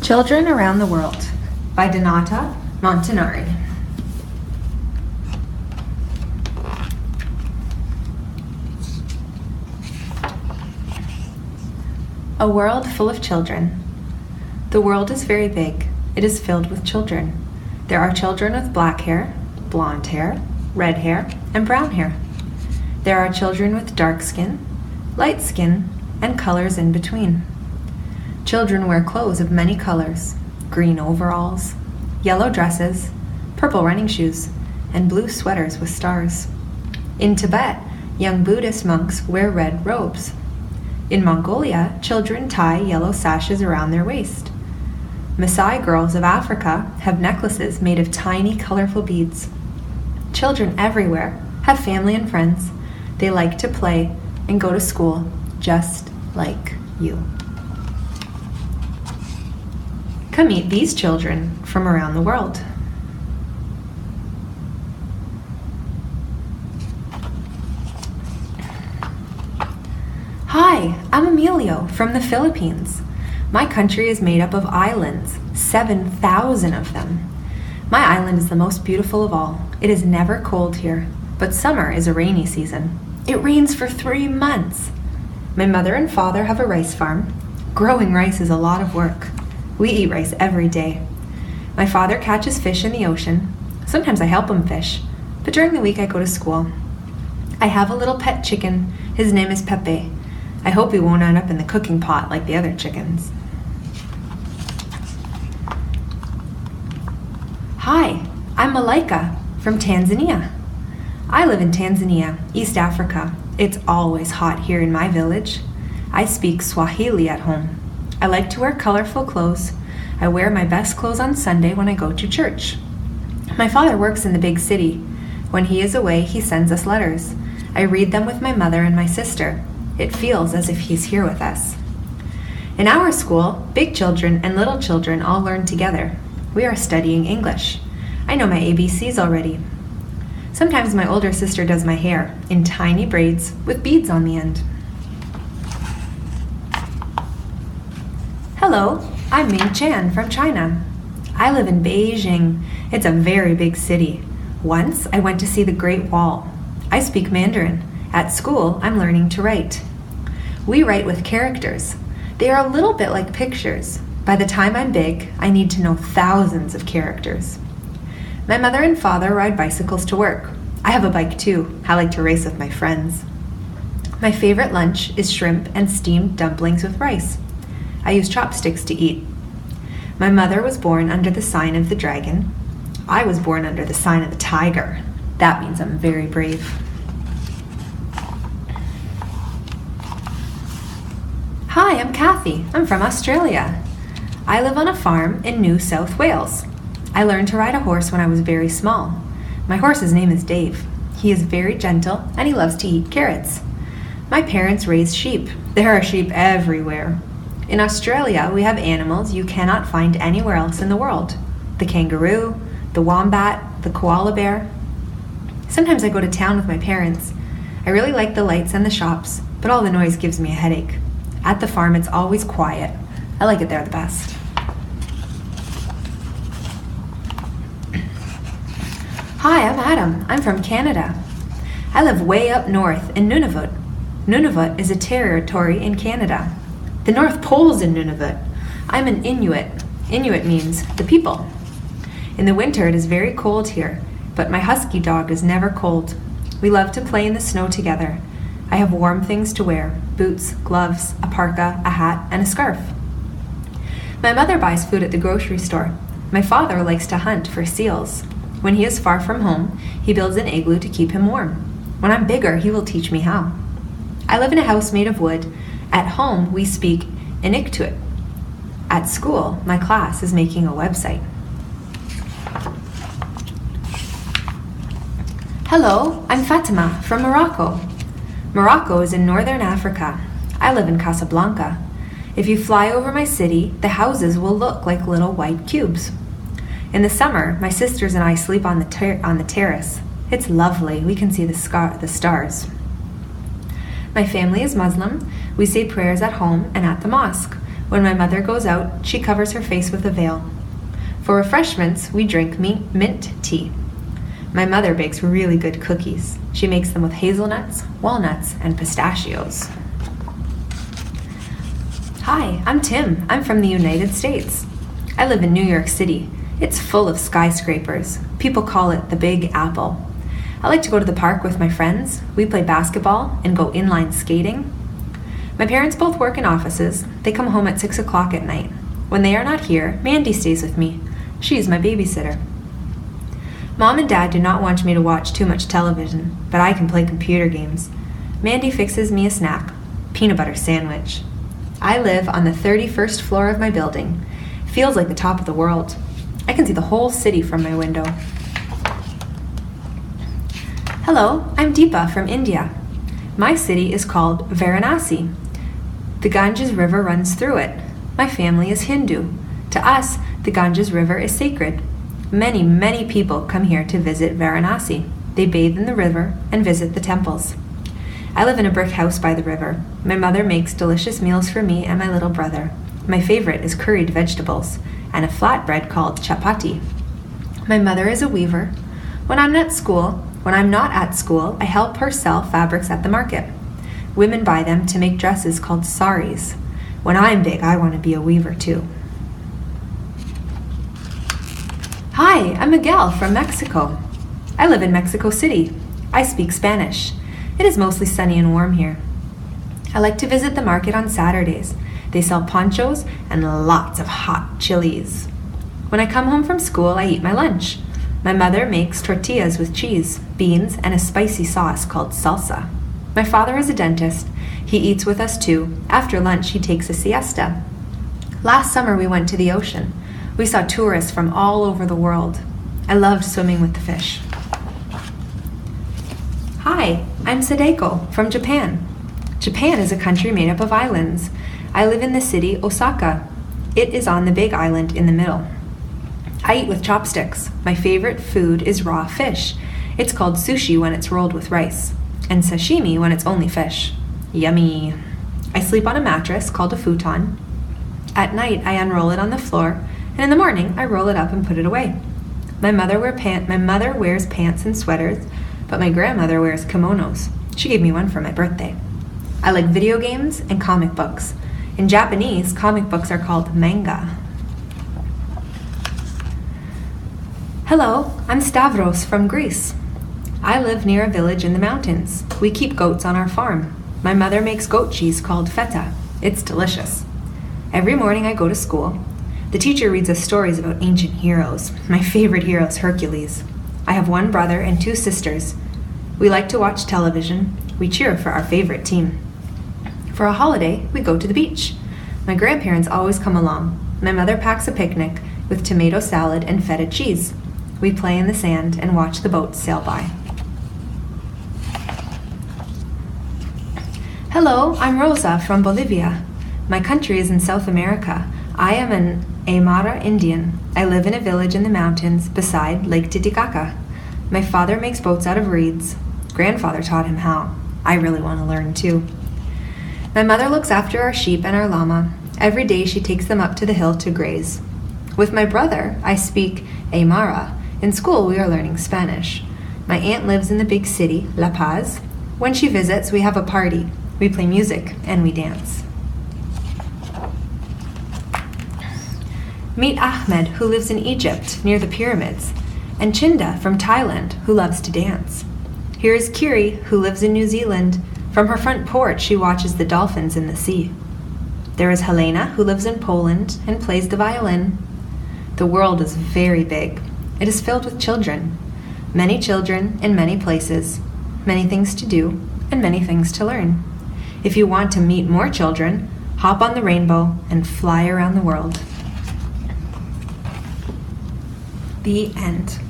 Children Around the World by Donata Montanari. A world full of children. The world is very big. It is filled with children. There are children with black hair, blonde hair, red hair, and brown hair. There are children with dark skin, light skin, and colors in between. Children wear clothes of many colors: green overalls, yellow dresses, purple running shoes, and blue sweaters with stars. In Tibet, young Buddhist monks wear red robes. In Mongolia, children tie yellow sashes around their waist. Maasai girls of Africa have necklaces made of tiny, colorful beads. Children everywhere have family and friends. They like to play and go to school just like you. Come meet these children from around the world. Hi, I'm Emilio from the Philippines. My country is made up of islands, 7,000 of them. My island is the most beautiful of all. It is never cold here, but summer is a rainy season. It rains for 3 months. My mother and father have a rice farm. Growing rice is a lot of work. We eat rice every day. My father catches fish in the ocean. Sometimes I help him fish, but during the week I go to school. I have a little pet chicken. His name is Pepe. I hope he won't end up in the cooking pot like the other chickens. Hi, I'm Malaika from Tanzania. I live in Tanzania, East Africa. It's always hot here in my village. I speak Swahili at home. I like to wear colorful clothes. I wear my best clothes on Sunday when I go to church. My father works in the big city. When he is away, he sends us letters. I read them with my mother and my sister. It feels as if he's here with us. In our school, big children and little children all learn together. We are studying English. I know my ABCs already. Sometimes my older sister does my hair in tiny braids with beads on the end. Hello, I'm Ming Chan from China. I live in Beijing. It's a very big city. Once I went to see the Great Wall. I speak Mandarin. At school, I'm learning to write. We write with characters. They are a little bit like pictures. By the time I'm big, I need to know thousands of characters. My mother and father ride bicycles to work. I have a bike too. I like to race with my friends. My favorite lunch is shrimp and steamed dumplings with rice. I use chopsticks to eat. My mother was born under the sign of the dragon. I was born under the sign of the tiger. That means I'm very brave. Hi, I'm Kathy. I'm from Australia. I live on a farm in New South Wales. I learned to ride a horse when I was very small. My horse's name is Dave. He is very gentle and he loves to eat carrots. My parents raise sheep. There are sheep everywhere. In Australia, we have animals you cannot find anywhere else in the world. The kangaroo, the wombat, the koala bear. Sometimes I go to town with my parents. I really like the lights and the shops, but all the noise gives me a headache. At the farm, it's always quiet. I like it there the best. Hi, I'm Adam. I'm from Canada. I live way up north in Nunavut. Nunavut is a territory in Canada. The North Pole's in Nunavut. I'm an Inuit. Inuit means the people. In the winter, it is very cold here, but my husky dog is never cold. We love to play in the snow together. I have warm things to wear: boots, gloves, a parka, a hat, and a scarf. My mother buys food at the grocery store. My father likes to hunt for seals. When he is far from home, he builds an igloo to keep him warm. When I'm bigger, he will teach me how. I live in a house made of wood. At home, we speak Inuktitut. At school, my class is making a website. Hello, I'm Fatima from Morocco. Morocco is in northern Africa. I live in Casablanca. If you fly over my city, the houses will look like little white cubes. In the summer, my sisters and I sleep on the terrace. It's lovely. We can see the stars. My family is Muslim. We say prayers at home and at the mosque. When my mother goes out, she covers her face with a veil. For refreshments, we drink mint tea. My mother bakes really good cookies. She makes them with hazelnuts, walnuts, and pistachios. Hi, I'm Tim. I'm from the United States. I live in New York City. It's full of skyscrapers. People call it the Big Apple. I like to go to the park with my friends. We play basketball and go inline skating. My parents both work in offices. They come home at 6 o'clock at night. When they are not here, Mandy stays with me. She is my babysitter. Mom and Dad do not want me to watch too much television, but I can play computer games. Mandy fixes me a snack, peanut butter sandwich. I live on the 31st floor of my building. Feels like the top of the world. I can see the whole city from my window. Hello, I'm Deepa from India. My city is called Varanasi. The Ganges River runs through it. My family is Hindu. To us, the Ganges River is sacred. Many, many people come here to visit Varanasi. They bathe in the river and visit the temples. I live in a brick house by the river. My mother makes delicious meals for me and my little brother. My favorite is curried vegetables and a flatbread called chapati. My mother is a weaver. When I'm not at school, I help her sell fabrics at the market. Women buy them to make dresses called saris. When I'm big, I want to be a weaver too. Hi, I'm Miguel from Mexico. I live in Mexico City. I speak Spanish. It is mostly sunny and warm here. I like to visit the market on Saturdays. They sell ponchos and lots of hot chilies. When I come home from school, I eat my lunch. My mother makes tortillas with cheese, beans, and a spicy sauce called salsa. My father is a dentist. He eats with us too. After lunch, he takes a siesta. Last summer, we went to the ocean. We saw tourists from all over the world. I loved swimming with the fish. Hi, I'm Sadeko from Japan. Japan is a country made up of islands. I live in the city Osaka. It is on the big island in the middle. I eat with chopsticks. My favorite food is raw fish. It's called sushi when it's rolled with rice, and sashimi when it's only fish. Yummy. I sleep on a mattress called a futon. At night, I unroll it on the floor, and in the morning, I roll it up and put it away. My mother wears pants and sweaters, but my grandmother wears kimonos. She gave me one for my birthday. I like video games and comic books. In Japanese, comic books are called manga. Hello, I'm Stavros from Greece. I live near a village in the mountains. We keep goats on our farm. My mother makes goat cheese called feta. It's delicious. Every morning I go to school. The teacher reads us stories about ancient heroes. My favorite hero is Hercules. I have one brother and 2 sisters. We like to watch television. We cheer for our favorite team. For a holiday, we go to the beach. My grandparents always come along. My mother packs a picnic with tomato salad and feta cheese. We play in the sand and watch the boats sail by. Hello, I'm Rosa from Bolivia. My country is in South America. I am an Aymara Indian. I live in a village in the mountains beside Lake Titicaca. My father makes boats out of reeds. Grandfather taught him how. I really want to learn too. My mother looks after our sheep and our llama. Every day she takes them up to the hill to graze. With my brother, I speak Aymara. In school, we are learning Spanish. My aunt lives in the big city, La Paz. When she visits, we have a party. We play music and we dance. Meet Ahmed, who lives in Egypt, near the pyramids, and Chinda from Thailand, who loves to dance. Here is Kiri, who lives in New Zealand. From her front porch, she watches the dolphins in the sea. There is Helena, who lives in Poland and plays the violin. The world is very big. It is filled with children. Many children in many places, many things to do, and many things to learn. If you want to meet more children, hop on the rainbow and fly around the world. The end.